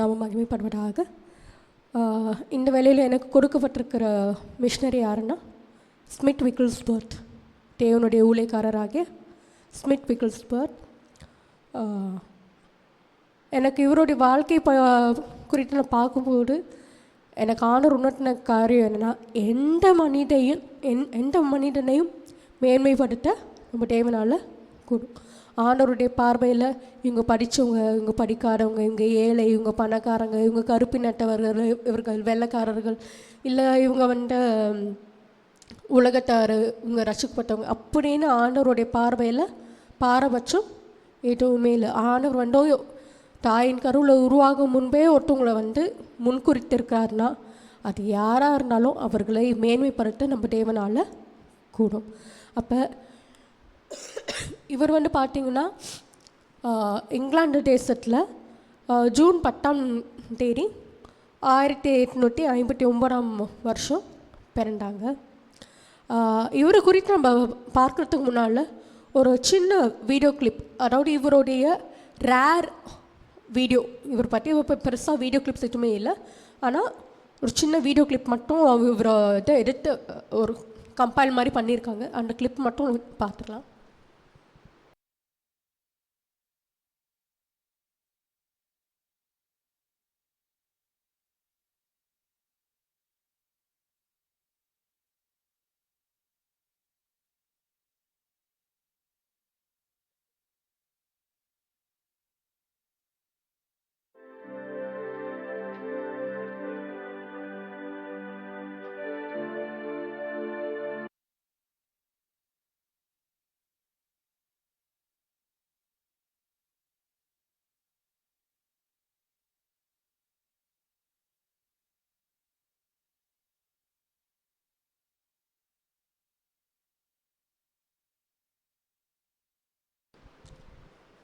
நாமம் மகிமைப்படுவதாக. இந்த வேளையில் எனக்கு கொடுக்கப்பட்டிருக்கிற மிஷனரி யாருன்னா ஸ்மித் விக்கிள்ஸ்பர்த், தேவனுடைய ஊழியக்காரராகிய ஸ்மித் விக்கிள்ஸ்பர்த். எனக்கு இவருடைய வாழ்க்கை குறித்து நான் பார்க்கும்போது எனக்கு ஆண்டவர் உணர்த்தின காரியம் என்னென்னா, எந்த மனிதனையும் மேன்மைப்படுத்த நம்ம தேவனால் கூடும். ஆண்டவருடைய பார்வையில் இவங்க படித்தவங்க, இவங்க படிக்காதவங்க, இவங்க ஏழை, இவங்க பணக்காரங்க, இவங்க கருப்பினட்டவர்கள், இவர்கள் வெள்ளைக்காரர்கள், இல்லை இவங்க உலகத்தார், இவங்க ரசிக்கப்பட்டவங்க அப்படின்னு ஆண்டவருடைய பார்வையில் பாரபட்சம் எதுவுமே இல்லை. ஆண்டவர் தாயின் கருவில் உருவாகும் முன்பே ஒருத்தவங்களை முன்குறித்திருக்காருன்னா அது யாராக இருந்தாலும் அவர்களை மேன்மைப்படுத்த நம்ம தேவனால் கூடும். அப்போ இவர் பார்த்திங்கன்னா இங்கிலாந்து தேசத்தில் ஜூன் 10ஆம் தேதி 1859 பிறந்தாங்க. இவரை குறித்து நம்ம பார்க்குறதுக்கு முன்னால் ஒரு சின்ன வீடியோ கிளிப், அதாவது இவருடைய ரேர் வீடியோ, இவர் பற்றி பெருசாக வீடியோ கிளிப்ஸ் எதுவுமே இல்லை, ஆனால் ஒரு சின்ன வீடியோ கிளிப் மட்டும் இவரை எடுத்து ஒரு கம்பைல் மாதிரி பண்ணியிருக்காங்க. அந்த கிளிப் மட்டும் பார்த்துக்கலாம்.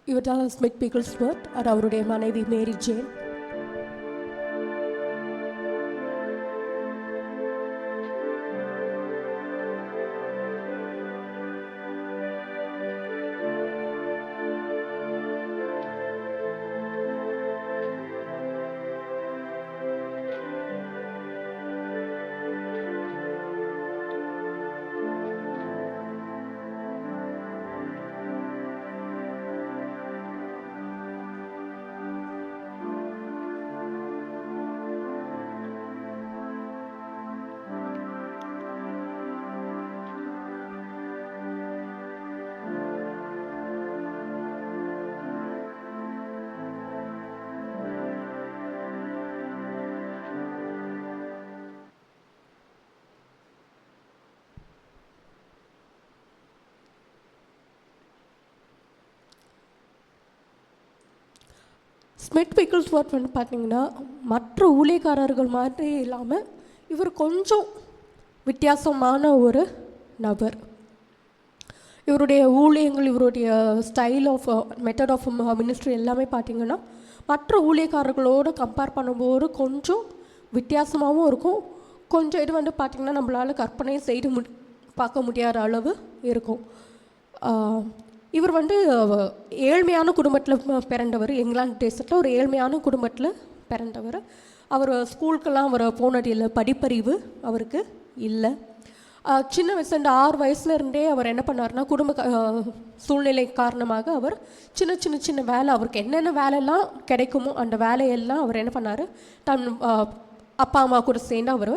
இவர் தான் ஸ்மித் விக்கிள்ஸ்வர்த், அது அவருடைய மனைவி மேரி ஜேன். ஸ்மித் விக்கிள்ஸ்வர்த் பார்த்திங்கன்னா மற்ற ஊழியக்காரர்கள் மாதிரி இல்லாமல் இவர் கொஞ்சம் வித்தியாசமான ஒரு நபர். இவருடைய ஊழியங்கள், இவருடைய style of method of ministry எல்லாமே பார்த்திங்கன்னா மற்ற ஊழியக்காரர்களோடு கம்பேர் பண்ணும்போது கொஞ்சம் வித்தியாசமாகவும் இருக்கும். கொஞ்சம் இது பார்த்திங்கன்னா நம்மளால் கற்பனை செய்து பார்க்க முடியாத அளவு இருக்கும். இவர் ஏழ்மையான குடும்பத்தில் பிறந்தவர். இங்கிலாந்து தேசத்தில் ஒரு ஏழ்மையான குடும்பத்தில் பிறந்தவர். அவர் ஸ்கூலுக்கெல்லாம் அவர் போனது இல்லை, படிப்பறிவு அவருக்கு இல்லை. சின்ன வயசு 6 வயசுலேருந்தே அவர் என்ன பண்ணார்னா, குடும்ப சூழ்நிலை காரணமாக அவர் சின்ன வேலை, அவருக்கு என்னென்ன வேலையெல்லாம் கிடைக்குமோ அந்த வேலையெல்லாம் அவர் என்ன பண்ணார், தன் அப்பா அம்மா கூட சேர்ந்து அவர்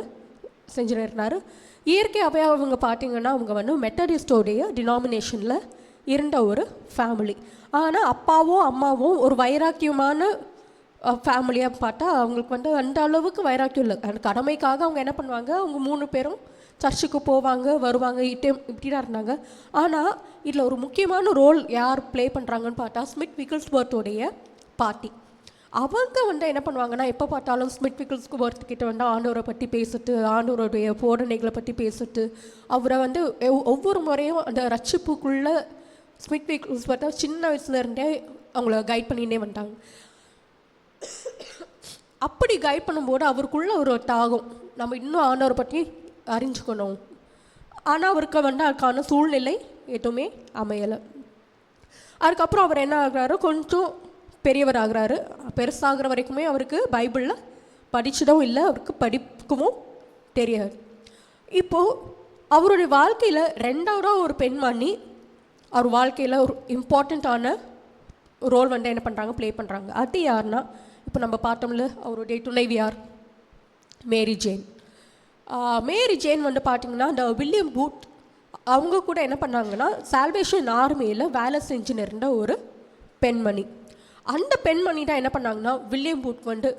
செஞ்சுட்டு இருந்தார். இயற்கையாகவே அவங்க பார்த்திங்கன்னா அவங்க மெத்தடிஸ்டோடைய டினாமினேஷனில் இருந்த ஒரு ஃபேமிலி. ஆனால் அப்பாவும் அம்மாவும் ஒரு வைராக்கியமான ஃபேமிலியாக பார்த்தா அவங்களுக்கு அந்த அளவுக்கு வைராக்கியம் இல்லை. அந்த கடமைக்காக அவங்க என்ன பண்ணுவாங்க, அவங்க 3 பேரும் சர்ச்சுக்கு போவாங்க, வருவாங்க, இப்படி தான் இருந்தாங்க. ஆனால் இதில் ஒரு முக்கியமான ரோல் யார் ப்ளே பண்ணுறாங்கன்னு பார்த்தா ஸ்மித் விக்கிள்ஸ்வர்த்தோடைய பாட்டி. அவங்க என்ன பண்ணுவாங்கன்னா, எப்போ பார்த்தாலும் ஸ்மித் விக்கிள்ஸ்வர்த் கிட்ட ஆண்டவரை பற்றி பேசிட்டு, ஆண்டவருடைய போதனைகளை பற்றி பேசிட்டு, அவரை ஒவ்வொரு முறையும் அந்த ரட்சிப்புக்குள்ளே ஸ்மித் விக்கிள்ஸ்வர்த் சின்ன வயசுலேருந்தே அவங்கள கைட் பண்ணிகிட்டே வந்தாங்க. அப்படி கைட் பண்ணும்போது அவருக்குள்ள ஒரு தாகம், நம்ம இன்னும் ஆண்டவரை பற்றி அறிஞ்சுக்கணும். ஆனால் அவருக்கு அதுக்கான சூழ்நிலை எதுவுமே அமையலை. அதுக்கப்புறம் அவர் என்ன ஆகிறாரு, கொஞ்சம் பெரியவர் ஆகிறாரு. பெருசாகிற வரைக்குமே அவருக்கு பைபிளில் படிச்சதும் இல்லை, அவருக்கு படிக்கவும் தெரியாது. இப்போது அவருடைய வாழ்க்கையில் ரெண்டாவதாக ஒரு பெண்மணி அவர் வாழ்க்கையில் ஒரு இம்பார்ட்டண்ட்டான ரோல் வந்து என்ன பண்ணுறாங்க, ப்ளே பண்ணுறாங்க. அது யாருன்னா, இப்போ நம்ம பார்த்தோம்ல அவருடைய துணைவியார் மேரி ஜேன். மேரி ஜேன் வந்து பார்த்திங்கன்னா இந்த வில்லியம் பூத் அவங்க கூட என்ன பண்ணாங்கன்னா சால்வேஷன் ஆர்மியில் வேலை செஞ்சுன்னு இருந்த ஒரு பெண்மணி. அந்த பெண்மணி தான் என்ன பண்ணாங்கன்னா வில்லியம் பூத் வந்து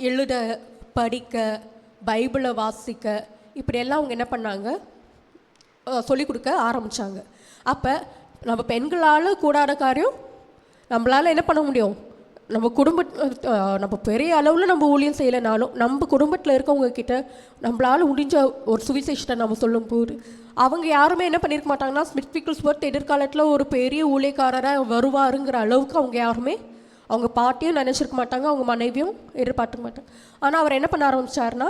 எழுத, படிக்க, பைபிளை வாசிக்க, இப்படியெல்லாம் அவங்க என்ன பண்ணாங்க, சொல்லிக் கொடுக்க ஆரம்பித்தாங்க. அப்போ நம்ம பெண்களால் கூடாத காரியம் நம்மளால் என்ன பண்ண முடியும், நம்ம பெரிய அளவில் நம்ம ஊழியம் செய்யலைனாலும் நம்ம குடும்பத்தில் இருக்கவங்க கிட்ட நம்மளால் முடிஞ்ச ஒரு சுவிசேஷத்தை நம்ம சொல்லும்போது அவங்க யாருமே என்ன பண்ணியிருக்க மாட்டாங்கன்னா, ஸ்மித் விக்கிள்ஸ்வொர்த் எதிர்காலத்தில் ஒரு பெரிய ஊழியக்காரராக வருவாருங்கிற அளவுக்கு அவங்க யாருமே அவங்க பாட்டியும் நினச்சிருக்க மாட்டாங்க, அவங்க மனைவியும் எதிர்பார்த்துக்க மாட்டாங்க. ஆனால் அவர் என்ன பண்ண ஆரம்பித்தார்னா,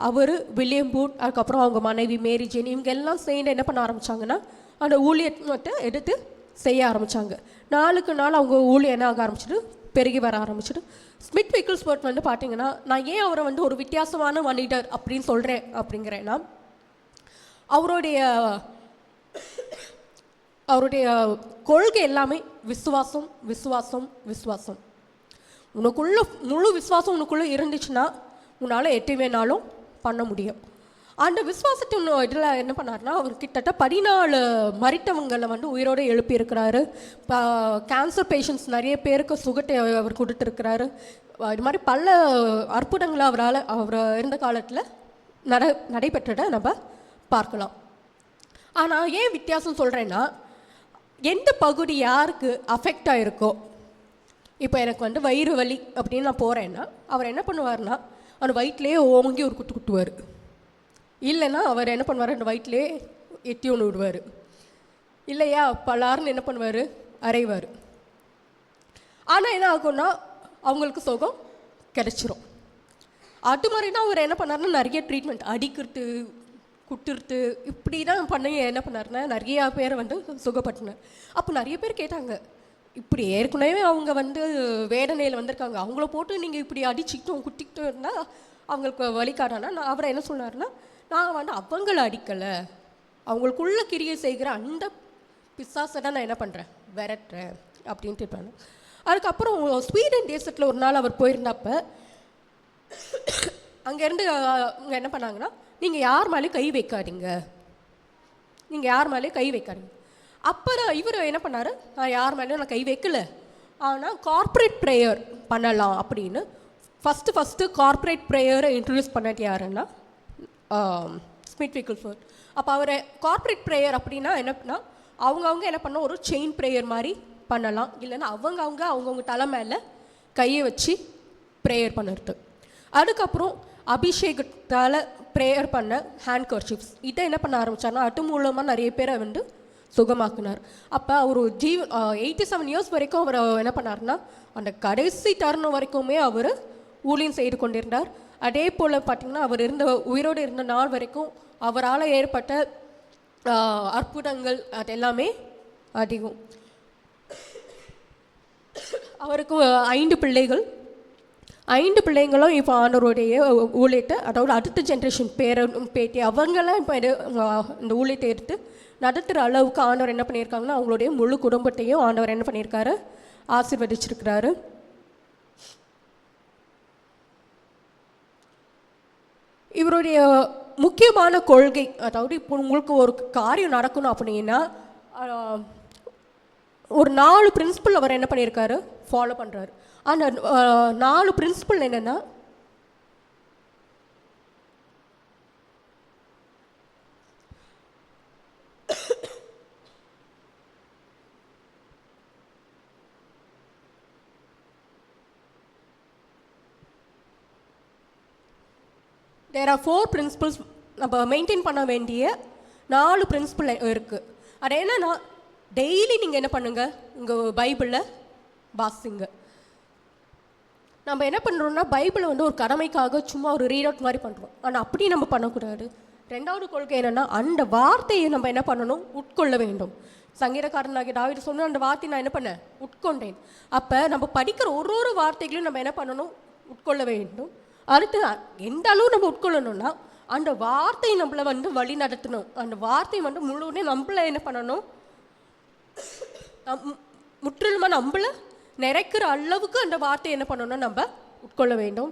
அவர் வில்லியம் பூத் அதுக்கப்புறம் அவங்க மனைவி மேரி ஜேன் இவங்க எல்லாம் சேர்ந்து என்ன பண்ண ஆரம்பித்தாங்கன்னா அந்த ஊழியத்தை எடுத்து செய்ய ஆரம்பித்தாங்க. நாளுக்கு நாள் அவங்க ஊழியம் என்ன ஆக ஆரம்பிச்சிட்டு பெருகி வர ஆரம்பிச்சிட்டு. ஸ்மித் விக்கிள்ஸ்வொர்த் வந்து பார்த்திங்கன்னா, நான் ஏன் அவரை வந்து ஒரு வித்தியாசமான மனிதர் அப்படின்னு சொல்கிறேன் அப்படிங்கிறேன்னா, அவருடைய கொள்கை எல்லாமே விசுவாசம் விசுவாசம் விசுவாசம். உனக்குள்ள முழு விசுவாசம் உனக்குள்ளே இருந்துச்சுன்னா உன்னால் எட்டு வேணாலும் பண்ண முடியும். அந்த விசுவாசத்தை இதில் என்ன பண்ணார்னா, அவர் கிட்டத்தட்ட 14 மரித்தவங்களை வந்து உயிரோடு எழுப்பியிருக்கிறாரு. கேன்சர் பேஷண்ட்ஸ் நிறைய பேருக்கு சுகத்தை அவர் கொடுத்துருக்கிறாரு. இது மாதிரி பல அற்புதங்களை அவர் இருந்த காலத்தில் நடைபெற்றதை நம்ம பார்க்கலாம். ஆனால் ஏன் வித்தியாசம் சொல்கிறேன்னா, எந்த பகுதி யாருக்கு அஃபெக்ட் ஆகிருக்கோ, இப்போ எனக்கு வந்து வயிறு வலி அப்படின்னு நான் போகிறேன்னா அவர் என்ன பண்ணுவார்னா அந்த வயிற்றுலேயே ஓங்கி ஒரு குத்து குத்துவார். இல்லைன்னா அவர் என்ன பண்ணுவார், அந்த வயிற்றுலேயே எட்டி ஒன்று விடுவார். இல்லையா பலாருன்னு என்ன பண்ணுவார், அரைவார். ஆனால் என்ன ஆகும்னா அவங்களுக்கு சுகம் கிடச்சிரும். அது மாதிரி தான் அவர் என்ன பண்ணார்னா நிறைய ட்ரீட்மெண்ட், அடிக்கிறது, குட்டுறது, இப்படி தான் பண்ணி என்ன பண்ணார்னா நிறையா பேரை வந்து சுகப்பட்டினார். அப்போ நிறைய பேர் கேட்டாங்க, இப்படி ஏற்கனவே அவங்க வந்து வேதனையில் வந்திருக்காங்க, அவங்கள போட்டு நீங்கள் இப்படி அடிச்சுக்கிட்டோம் குட்டிக்கிட்டோம் இருந்தால் அவங்களுக்கு வலிக்காடானா, அவரை என்ன சொன்னார்னா, நான் வந்து அவங்கள அடிக்கலை, அவங்களுக்குள்ள கிரியை செய்கிற அந்த பிசாசை தான் நான் என்ன பண்ணுறேன், விரட்டுறேன் அப்படின்ட்டு இருப்பாங்க. அதுக்கப்புறம் ஸ்வீடன் தேசத்தில் ஒரு நாள் அவர் போயிருந்தப்ப அங்கேருந்து அவங்க என்ன பண்ணாங்கன்னா, நீங்கள் யார் மேலேயும் கை வைக்காதீங்க, நீங்கள் யார் மேலேயும் கை வைக்காதீங்க. அப்புறம் இவர் என்ன பண்ணார், நான் யார் மேலேயும் நான் கை வைக்கல, ஆனால் கார்ப்பரேட் ப்ரேயர் பண்ணலாம் அப்படின்னு ஃபஸ்ட்டு கார்ப்பரேட் ப்ரேயரை இன்ட்ரடியூஸ் பண்ணது யாருன்னா ஸ்மித் விக்கிள்ஸ்வொர்த். அப்போ அவர் கார்ப்பரேட் ப்ரேயர் அப்படின்னா என்னன்னா, அவங்கவுங்க என்ன பண்ண ஒரு செயின் ப்ரேயர் மாதிரி பண்ணலாம், இல்லைன்னா அவங்கவுங்க தலை மேலே கையை வச்சு ப்ரேயர் பண்ணுறது. அதுக்கப்புறம் அபிஷேகத்தால் ப்ரேயர் பண்ண ஹேண்ட் கர்ச்சீஃப்ஸ், இதை என்ன பண்ண ஆரம்பித்தார்னா அது மூலமாக நிறைய பேரை வந்து சுகமாக்குனார். அப்போ அவர் 87 இயர்ஸ் வரைக்கும் அவர் என்ன பண்ணார்னா அந்த கடைசி தருணம் வரைக்குமே அவர் ஊழியம் செய்து கொண்டிருந்தார். அதே போல் பார்த்திங்கன்னா அவர் உயிரோடு இருந்த நாள் வரைக்கும் அவரால் ஏற்பட்ட அற்புதங்கள் அது எல்லாமே அதிகம். அவருக்கு 5 பிள்ளைகள். 5 பிள்ளைங்களும் இப்போ ஆண்டவருடைய ஊழியத்தை, அதாவது அடுத்த ஜென்ரேஷன் பேட்டி அவங்களாம் இப்போ இந்த ஊழியத்தை எடுத்து நடத்துகிற அளவுக்கு ஆண்டவர் என்ன பண்ணியிருக்காங்கன்னா அவங்களுடைய முழு குடும்பத்தையும் ஆண்டவர் என்ன பண்ணியிருக்காரு, ஆசீர்வதிச்சிருக்கிறாரு. இவருடைய முக்கியமான கொள்கை, அதாவது இப்போ உங்களுக்கு ஒரு காரியம் நடக்கணும் அப்படின்னா ஒரு 4 பிரின்சிபல் அவர் என்ன பண்ணியிருக்காரு, ஃபாலோ பண்ணுறாரு. அந்த 4 பிரின்சிபல் என்னென்னா, தேர் ஆர் 4 பிரின்சிபல்ஸ். நம்ம மெயின்டைன் பண்ண வேண்டிய 4 பிரின்சிபல் இருக்குது. அது என்னன்னா, டெய்லி நீங்கள் என்ன பண்ணுங்கள், உங்கள் பைபிளில் வாசிங்க. நம்ம என்ன பண்ணுறோம்னா பைபிளை வந்து ஒரு கடமைக்காக சும்மா ஒரு ரீட் அவுட் மாதிரி பண்ணுறோம். ஆனால் அப்படி நம்ம பண்ணக்கூடாது. ரெண்டாவது கொள்கை என்னென்னா, அந்த வார்த்தையை நம்ம என்ன பண்ணணும், உட்கொள்ள வேண்டும். சங்கீதக்காரனாகிய தாவீது சொன்ன அந்த வார்த்தை நான் என்ன பண்ணேன், உட்கொண்டேன். அப்போ நம்ம படிக்கிற ஒரு வார்த்தைகளையும் நம்ம என்ன பண்ணணும், உட்கொள்ள வேண்டும். அடுத்து எந்த அளவு நம்ம உட்கொள்ளணும்னா, அந்த வார்த்தை நம்மளை வழி நடத்தணும். அந்த வார்த்தை முழுவதே நம்மளை என்ன பண்ணணும், முற்றிலுமா நம்மளை நிறைக்கிற அளவுக்கு அந்த வார்த்தையை என்ன பண்ணணும், நம்ம உட்கொள்ள வேண்டும்.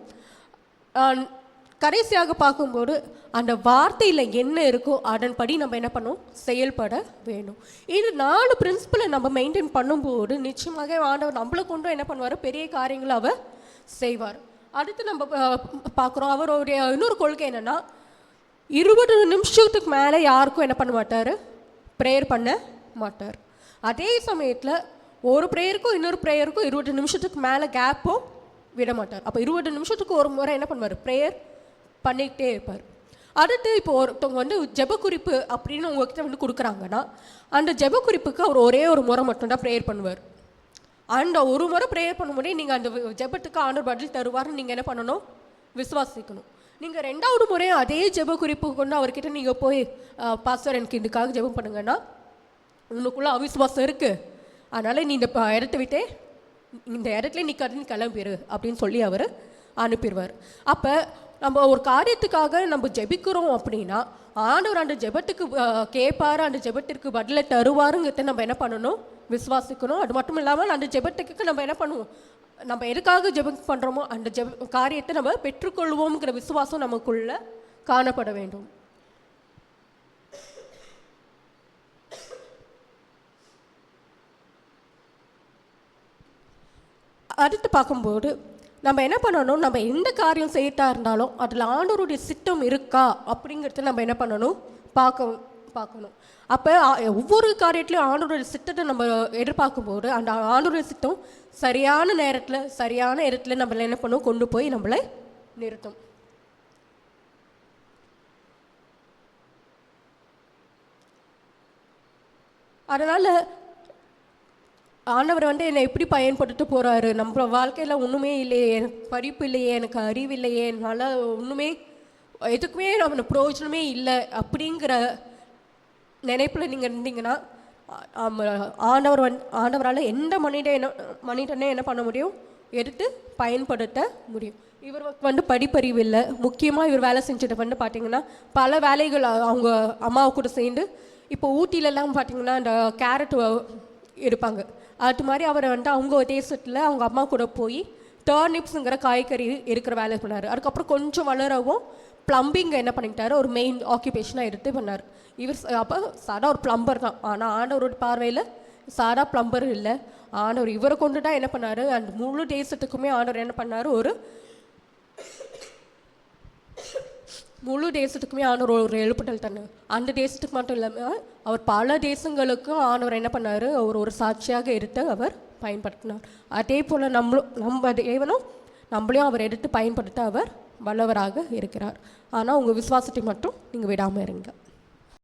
கடைசியாக பார்க்கும்போது அந்த வார்த்தையில் என்ன இருக்கோ அதன்படி நம்ம என்ன பண்ணணும், செயல்பட வேண்டும். இது 4 பிரின்சிபலை நம்ம மெயின்டைன் பண்ணும்போது நிச்சயமாக ஆண்டவர் நம்மளை கொண்டும் என்ன பண்ணுவார், பெரிய காரியங்களை அவர் செய்வார். அடுத்து நம்ம பார்க்குறோம், அவருடைய இன்னொரு கொள்கை என்னென்னா, 20 நிமிஷத்துக்கு மேலே யாருக்கும் என்ன பண்ண மாட்டார், ப்ரேயர் பண்ண மாட்டார். அதே சமயத்தில் ஒரு ப்ரேயருக்கும் இன்னொரு ப்ரேயருக்கும் 20 நிமிஷத்துக்கு மேலே கேப்பும் விட மாட்டார். அப்போ 20 நிமிஷத்துக்கு ஒரு முறை என்ன பண்ணுவார், ப்ரேயர் பண்ணிக்கிட்டே இருப்பார். அடுத்து இப்போ ஒருத்தவங்க ஜெப குறிப்பு அப்படின்னு உங்ககிட்ட கொடுக்குறாங்கன்னா, அந்த ஜெப குறிப்புக்கு அவர் ஒரே ஒரு முறை மட்டும்தான் ப்ரேயர் பண்ணுவார். அந்த ஒரு முறை ப்ரேயர் பண்ணும்போதே நீங்கள் அந்த ஜெபத்துக்கு ஆண்டவர் பதில் தருவார்னு நீங்கள் என்ன பண்ணணும், விசுவாசிக்கணும். நீங்கள் 2வது முறையும் அதே ஜெப குறிப்பு கொண்டு அவர்கிட்ட நீங்கள் போய் பாஸ்டர் எனக்கு இதுக்காக ஜெபம் பண்ணுங்கன்னா, உங்களுக்குள்ளே அவிசுவாசம் இருக்குது, அதனால் நீ இந்த இடத்த விட்டே இந்த இடத்துல நீ கிளம்பிடு அப்படின்னு சொல்லி அவர் அனுப்பிடுவார். அப்போ நம்ம ஒரு காரியத்துக்காக நம்ம ஜெபிக்கிறோம் அப்படின்னா, ஆண்டவர் அந்த ஜெபத்துக்கு கேட்பார், அந்த ஜெபத்திற்கு பதிலை தருவாருங்கிறத நம்ம என்ன பண்ணணும், விசுவாசிக்கணும். அது மட்டும் இல்லாமல் அந்த ஜெபத்துக்கு நம்ம என்ன பண்ணுவோம், நம்ம எதுக்காக ஜெபம் பண்ணுறோமோ அந்த காரியத்தை நம்ம பெற்றுக்கொள்வோங்கிற விசுவாசம் நமக்குள்ள காணப்பட வேண்டும். அடுத்து பார்க்கும்போது நம்ம என்ன பண்ணணும், நம்ம எந்த காரியம் செய்யட்டா இருந்தாலும் அதில் ஆண்டவருடைய சித்தம் இருக்கா அப்படிங்கிறத நம்ம என்ன பண்ணணும், பார்க்கணும். அப்போ ஒவ்வொரு காரியத்துலையும் ஆண்டவருடைய சித்தத்தை நம்ம எதிர்பார்க்கும்போது அந்த ஆண்டவருடைய சித்தம் சரியான நேரத்தில் சரியான இடத்துல நம்மளை என்ன பண்ணும், கொண்டு போய் நம்மளை நிறுத்தும். அதனால் ஆண்டவர் என்னை எப்படி பயன்படுத்த போகிறாரு, நம்ம வாழ்க்கையில் ஒன்றுமே இல்லையே, எனக்கு படிப்பு இல்லையே, எனக்கு அறிவு இல்லையே, என்னால் ஒன்றுமே எதுக்குமே நம்ம பிரயோஜனமே இல்லை அப்படிங்கிற நினைப்பில் நீங்கள் இருந்தீங்கன்னா, ஆண்டவரால் எந்த மனிதனே என்ன பண்ண முடியும், எடுத்து பயன்படுத்த முடியும். இவர் படிப்பறிவு இல்லை, முக்கியமாக இவர் வேலை செஞ்சுட்டு பார்த்திங்கன்னா பல வேலைகள் அவங்க அம்மாவை கூட சேர்ந்து, இப்போ ஊட்டிலெல்லாம் பார்த்திங்கன்னா இந்த கேரட் இருப்பாங்க, அது மாதிரி அவர் அவங்க தேசத்தில் அவங்க அம்மா கூட போய் டர்னிப்ஸுங்கிற காய்கறி இருக்கிற வேலை பண்ணார். அதுக்கப்புறம் கொஞ்சம் வளரவும் ப்ளம்பிங்கை என்ன பண்ணிக்கிட்டாரு, ஒரு மெயின் ஆக்குபேஷனாக எடுத்து பண்ணார். இவர் அப்போ சாதா ஒரு ப்ளம்பர் தான், ஆனால் ஆண்டவரோட பார்வையில் சாதா ப்ளம்பர் இல்லை. ஆண்டவர் இவரை கொண்டு தான் என்ன பண்ணார், அந்த முழு தேசத்துக்குமே ஆண்டவர் என்ன பண்ணார், முழு தேசத்துக்குமே ஆண்டவர் ஒரு எழுப்புதல் தந்தார். அந்த தேசத்துக்கு மட்டும் இல்லாமல் அவர் பல தேசங்களுக்கும் ஆண்டவர் என்ன பண்ணார், அவர் ஒரு சாட்சியாக எடுத்து அவர் பயன்படுத்தினார். அதே போல் நம்ம தேவனும் நம்மளையும் அவர் எடுத்து பயன்படுத்த அவர் வல்லவராக இருக்கிறார். ஆனால் உங்கள் விசுவாசத்தை மட்டும் நீங்கள் விடாமல் இருங்க.